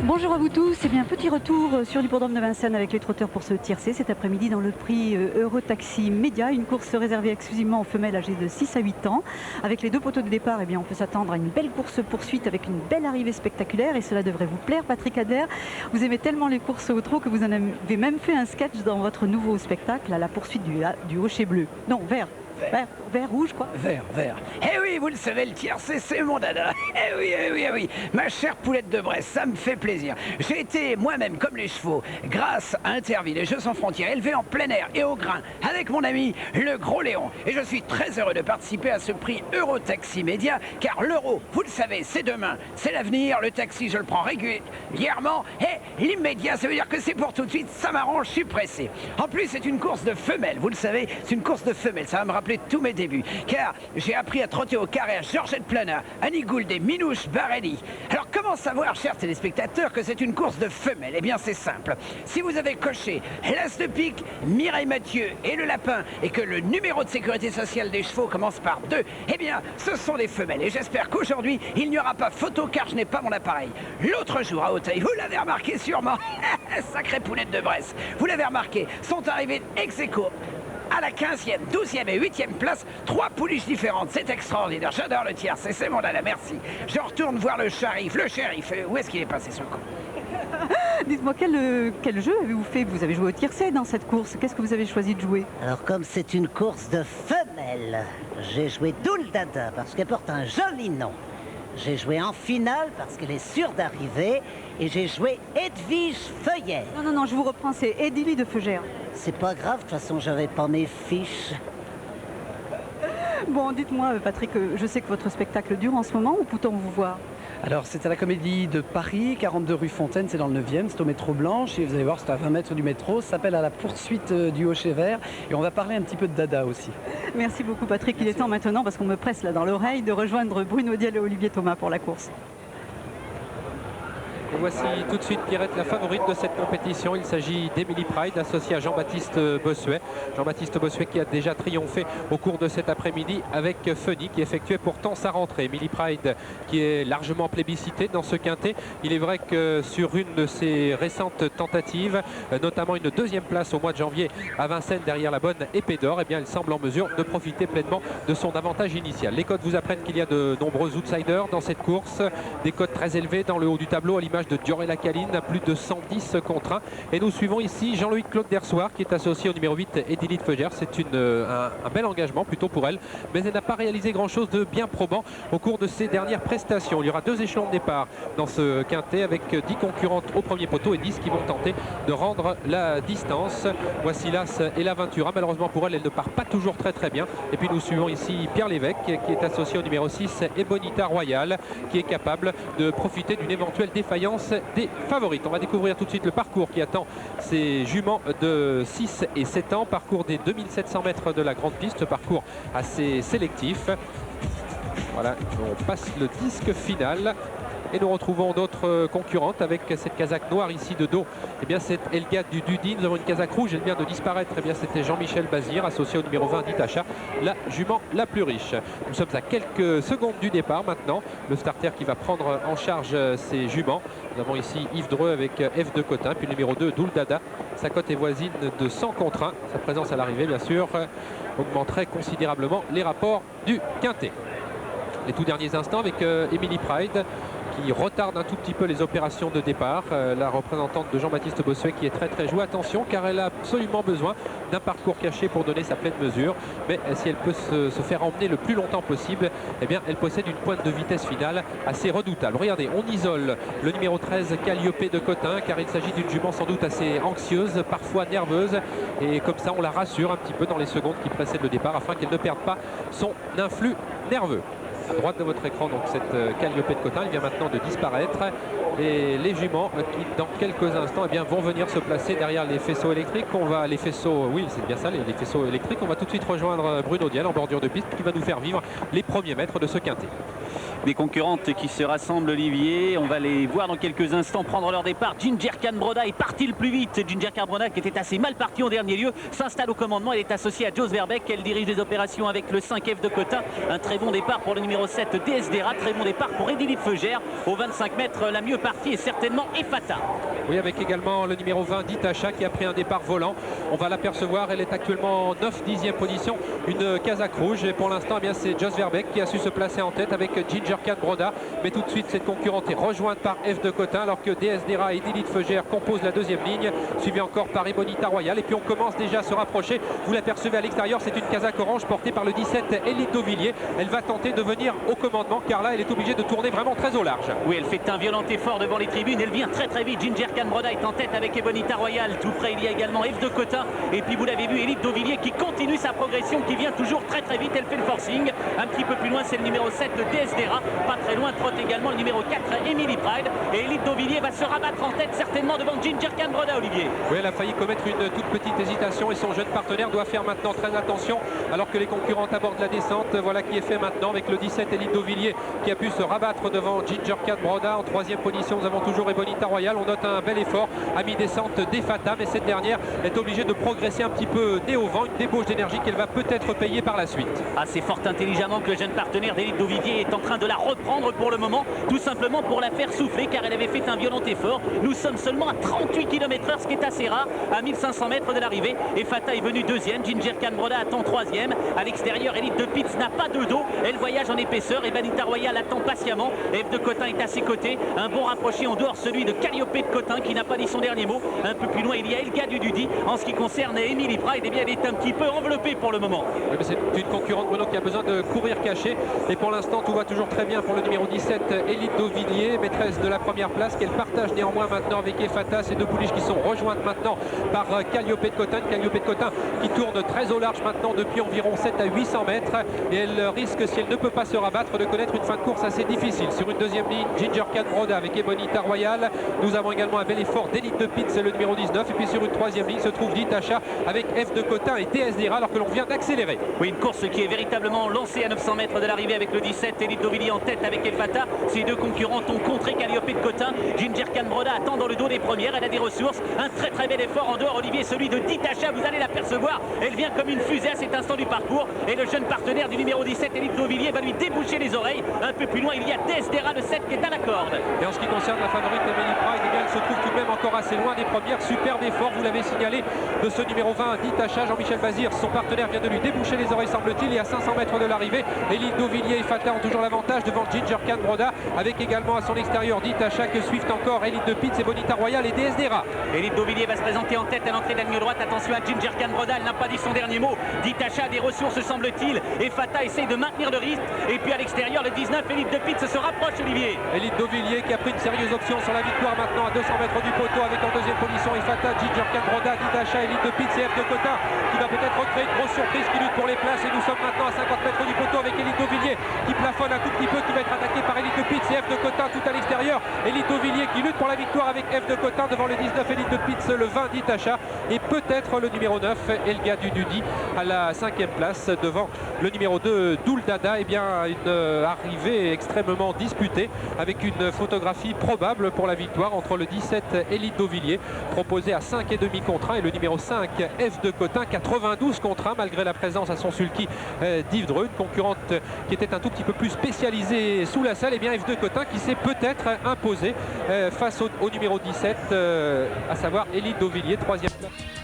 Bonjour à vous tous, et bien petit retour sur l'hippodrome de Vincennes avec les trotteurs pour ce tiercé cet après-midi dans le prix Eurotaxi Média, une course réservée exclusivement aux femelles âgées de 6 à 8 ans. Avec les deux poteaux de départ, on peut s'attendre à une belle course-poursuite avec une belle arrivée spectaculaire et cela devrait vous plaire. Patrick Adler, vous aimez tellement les courses au trot que vous en avez même fait un sketch dans votre nouveau spectacle à la poursuite du Hochet bleu. Non, vert. Vert, rouge quoi. Vert. Eh oui, vous le savez, le tiercé, c'est mon dada. Eh oui. Ma chère poulette de Bresse, ça me fait plaisir. J'ai été moi-même, comme les chevaux, grâce à Interville et Jeux sans frontières, élevé en plein air et au grain, avec mon ami le Gros Léon. Et je suis très heureux de participer à ce prix Eurotaxi Média, car l'euro, vous le savez, c'est demain, c'est l'avenir. Le taxi, je le prends régulièrement. Et l'immédiat, ça veut dire que c'est pour tout de suite, ça m'arrange, je suis pressé. En plus, c'est une course de femelles, vous le savez, c'est une course de femelles, ça va me rappeler tous mes débuts, car j'ai appris à trotter au carré à Georgette Plana, Annie Gould et Minouche Barelli. Alors comment savoir, chers téléspectateurs, que c'est une course de femelles? Eh bien c'est simple, si vous avez coché l'As de pique, Mireille Mathieu et le Lapin, et que le numéro de sécurité sociale des chevaux commence par 2, eh bien ce sont des femelles, et j'espère qu'aujourd'hui il n'y aura pas photo car je n'ai pas mon appareil. L'autre jour à Auteuil, vous l'avez remarqué sûrement, sacrée poulette de Bresse, vous l'avez remarqué, sont arrivés ex aequo à la 15e, 12e et 8e place, 3 pouliches différentes. C'est extraordinaire. J'adore le tiercé, c'est mon dada, merci. Je retourne voir le shérif. Le shérif, où est-ce qu'il est passé son con? Dites-moi, quel jeu avez-vous fait? Vous avez joué au tiercé dans cette course. Qu'est-ce que vous avez choisi de jouer? Alors comme c'est une course de femelles, j'ai joué Doul Dada parce qu'elle porte un joli nom. J'ai joué en finale parce qu'elle est sûre d'arriver et j'ai joué Edwige Feuillère. Non, je vous reprends, c'est Édilie de Feugère. C'est pas grave, de toute façon j'avais pas mes fiches. Bon, dites-moi Patrick, je sais que votre spectacle dure en ce moment, où peut-on vous voir? Alors c'est à la Comédie de Paris, 42 rue Fontaine, c'est dans le 9e, c'est au métro Blanche, et vous allez voir, c'est à 20 mètres du métro, ça s'appelle À la poursuite du Hochet vert, et on va parler un petit peu de dada aussi. Merci beaucoup Patrick, il est temps maintenant, parce qu'on me presse là dans l'oreille, de rejoindre Bruno Diel et Olivier Thomas pour la course. Et voici tout de suite Pierrette, la favorite de cette compétition. Il s'agit d'Emily Pride, associée à Jean-Baptiste Bossuet. Jean-Baptiste Bossuet qui a déjà triomphé au cours de cet après-midi avec Funny, qui effectuait pourtant sa rentrée. Emily Pride qui est largement plébiscitée dans ce quintet. Il est vrai que sur une de ses récentes tentatives, notamment une deuxième place au mois de janvier à Vincennes derrière la bonne Épée d'Or, eh bien elle semble en mesure de profiter pleinement de son avantage initial. Les codes vous apprennent qu'il y a de nombreux outsiders dans cette course, des codes très élevés dans le haut du tableau à l'image de Diorella Caline à plus de 110 contre 1. Et nous suivons ici Jean-Louis Claude Dersoir qui est associé au numéro 8 Édilie de Feugère. C'est un bel engagement plutôt pour elle, mais elle n'a pas réalisé grand chose de bien probant au cours de ses dernières prestations. Il y aura 2 échelons de départ dans ce quintet avec 10 concurrentes au premier poteau et 10 qui vont tenter de rendre la distance. Voici l'As et l'Aventura. Malheureusement pour elle, elle ne part pas toujours très bien. Et puis nous suivons ici Pierre Lévesque qui est associé au numéro 6 Ebonita Royal, qui est capable de profiter d'une éventuelle défaillance des favorites. On va découvrir tout de suite le parcours qui attend ces juments de 6 et 7 ans. Parcours des 2700 mètres de la grande piste, parcours assez sélectif. Voilà, on passe le disque final. Et nous retrouvons d'autres concurrentes avec cette casaque noire ici de dos. Eh bien c'est Elgade du Dudy. Nous avons une casaque rouge, elle vient de disparaître. Eh bien c'était Jean-Michel Bazir, associé au numéro 20 d'Itacha, la jument la plus riche. Nous sommes à quelques secondes du départ maintenant. Le starter qui va prendre en charge ces juments. Nous avons ici Yves Dreux avec F de Cotin, puis le numéro 2 Doul Dada. Sa cote est voisine de 100 contre 1. Sa présence à l'arrivée bien sûr augmenterait considérablement les rapports du quintet. Les tout derniers instants avec Emily Pride qui retarde un tout petit peu les opérations de départ. La représentante de Jean-Baptiste Bossuet qui est très jouée. Attention car elle a absolument besoin d'un parcours caché pour donner sa pleine mesure. Mais si elle peut se faire emmener le plus longtemps possible, eh bien elle possède une pointe de vitesse finale assez redoutable. Regardez, on isole le numéro 13 Calliope de Cotin car il s'agit d'une jument sans doute assez anxieuse, parfois nerveuse. Et comme ça on la rassure un petit peu dans les secondes qui précèdent le départ afin qu'elle ne perde pas son influx nerveux. À droite de votre écran, donc cette Calliope de Cotin, il vient maintenant de disparaître. Et les juments qui, dans quelques instants, eh bien, vont venir se placer derrière les faisceaux électriques. Oui, c'est bien ça, les faisceaux électriques. On va tout de suite rejoindre Bruno Diel en bordure de piste qui va nous faire vivre les premiers mètres de ce quintet. des concurrentes qui se rassemblent, Olivier. On va les voir dans quelques instants prendre leur départ. Ginger Khan Broda est partie le plus vite. Ginger Khan Broda, qui était assez mal partie en dernier lieu, s'installe au commandement. Elle est associée à Jos Verbeek. Elle dirige les opérations avec le 5F de Cotin. Un très bon départ pour le numéro 7 DSDRA. Très bon départ pour Edilip Feugère. Au 25 mètres, la mieux partie est certainement Efata. Oui, avec également le numéro 20 d'Itacha qui a pris un départ volant. On va l'apercevoir, elle est actuellement en 9-10e position, une casaque rouge. Et pour l'instant, eh c'est Jos Verbeek qui a su se placer en tête avec Ginger Khan Broda. Mais tout de suite, cette concurrente est rejointe par F de Cotin, alors que DSDRA et Edilip Feugère composent la deuxième ligne, suivi encore par Ebonita Royal. Et puis on commence déjà à se rapprocher. Vous l'apercevez à l'extérieur, c'est une casaque orange portée par le 17 Élite d'Auvilliers. Elle va tenter de venir au commandement, car là, elle est obligée de tourner vraiment très au large. Oui, elle fait un violent effort devant les tribunes. Elle vient très vite. Ginger Khan Broda est en tête avec Ebonita Royal. Tout près, il y a également F de Cotin. Et puis vous l'avez vu, Élite d'Auvilliers qui continue sa progression, qui vient toujours très vite. Elle fait le forcing. Un petit peu plus loin, c'est le numéro 7 de DSDRA. Pas très loin, trotte également le numéro 4 Emily Pride. Et Élite d'Auvilliers va se rabattre en tête certainement devant Ginger Khan Broda, Olivier. Oui, elle a failli commettre une toute petite hésitation et son jeune partenaire doit faire maintenant très attention alors que les concurrentes abordent la descente. Voilà qui est fait maintenant avec le 17 Élite d'Auvilliers qui a pu se rabattre devant Ginger Khan Broda. En troisième position, nous avons toujours Ebonita Royal. On note un bel effort à mi-descente d'Efata, mais cette dernière est obligée de progresser un petit peu nez au vent, une débauche d'énergie qu'elle va peut-être payer par la suite. Ah, c'est fort intelligemment que le jeune partenaire d'Élite d'Auvilliers est en train de la reprendre pour le moment, tout simplement pour la faire souffler, car elle avait fait un violent effort. Nous sommes seulement à 38 km/h, ce qui est assez rare, à 1500 mètres de l'arrivée. Efata est venue deuxième, Ginger Khan Broda attend troisième. À l'extérieur, Élite de Pitts n'a pas de dos, elle voyage en épaisseur. Ebonita Royal attend patiemment. F de Cotin est à ses côtés. Un bon rapproché en dehors, celui de Calliope de Cotin qui n'a pas dit son dernier mot. Un peu plus loin, il y a Elga Dududi. En ce qui concerne Emily Pride, eh bien, elle est un petit peu enveloppée pour le moment. Oui, mais c'est une concurrente, Bruno, qui a besoin de courir caché. Et pour l'instant, tout va toujours très bien pour le numéro 17, Élite d'Auvilliers, maîtresse de la première place, qu'elle partage néanmoins maintenant avec Efata. Ces deux pouliches qui sont rejointes maintenant par Calliope de Cotin. Calliope de Cotin qui tourne très au large maintenant depuis environ 7 à 800 mètres. Et elle risque, si elle ne peut pas se rabattre, de connaître une fin de course assez difficile. Sur une deuxième ligne, Ginger Khan Broda avec Ebonita Royal. Nous avons également un bel effort d'Élite de Pitts, le numéro 19. Et puis sur une troisième ligne se trouve Ditacha avec F de Cotin et DSDRA, alors que l'on vient d'accélérer. Oui, une course qui est véritablement lancée à 900 mètres de l'arrivée avec le 17 Élite d'Auvilliers en tête avec Efata. Ces deux concurrentes ont contré Calliope de Cotin. Ginger Khan Broda attend dans le dos des premières. Elle a des ressources. Un très bel effort en dehors, Olivier, celui de Ditacha. Vous allez l'apercevoir. Elle vient comme une fusée à cet instant du parcours. Et le jeune partenaire du numéro 17 Élite d'Auvilliers va lui déboucher les oreilles. Un peu plus loin, il y a DSDRA, le 7 qui est à la corde. Et en ce qui concerne la favorite Emily Pride, eh bien, elle se trouve tout de même encore assez loin des premières. Superbe effort, vous l'avez signalé, de ce numéro 20 Ditacha. Jean-Michel Bazir, son partenaire, vient de lui déboucher les oreilles, semble-t-il. Et à 500 mètres de l'arrivée, Élite d'Auvilliers et Efata ont toujours l'avantage devant Ginger Khan Broda, avec également à son extérieur Ditacha, que suivent encore Élite de Pitts, Ebonita Royal et DSDRA. Élite d'Auvilliers va se présenter en tête à l'entrée de la ligne droite. Attention à Ginger Khan Broda, elle n'a pas dit son dernier mot. Ditacha a des ressources, semble-t-il. Efata essaye de maintenir le rythme. Et puis à l'extérieur, le 19 Élite de Pitts se rapproche, Olivier. Élite d'Auvilliers qui a pris une sérieuse option sur la victoire maintenant à 200 mètres du poteau, avec en deuxième position Efata, Ginger Khan Broda, Ditacha, Élite de Pitts et F de Cotin qui va peut-être recréer une grosse surprise, qui lutte pour les places. Et nous sommes maintenant à 50 mètres du poteau avec Élite d'Auvilliers qui plafonne un tout petit peu, qui va être attaqué par Élite de Pitts et F de Cotin tout à l'extérieur. Élite d'Auvilliers qui lutte pour la victoire avec F de Cotin devant le 19 Élite de Pitts, le 20 Ditacha et peut-être le numéro 9 Elga Dududi à la 5e place devant le numéro 2 Douldada. Et bien une arrivée extrêmement disputée avec une photographie probable pour la victoire entre le 17 Élite d'Auvilliers proposé à 5,5 contre 1 et le numéro 5 F de Cotin 92 contre 1, malgré la présence à son sulky d'Yves Dreux, une concurrente qui était un tout petit peu plus spécialisée sous la selle. Et bien F de Cotin qui s'est peut-être imposé face au numéro 17, à savoir Élite d'Auvilliers, 3e place.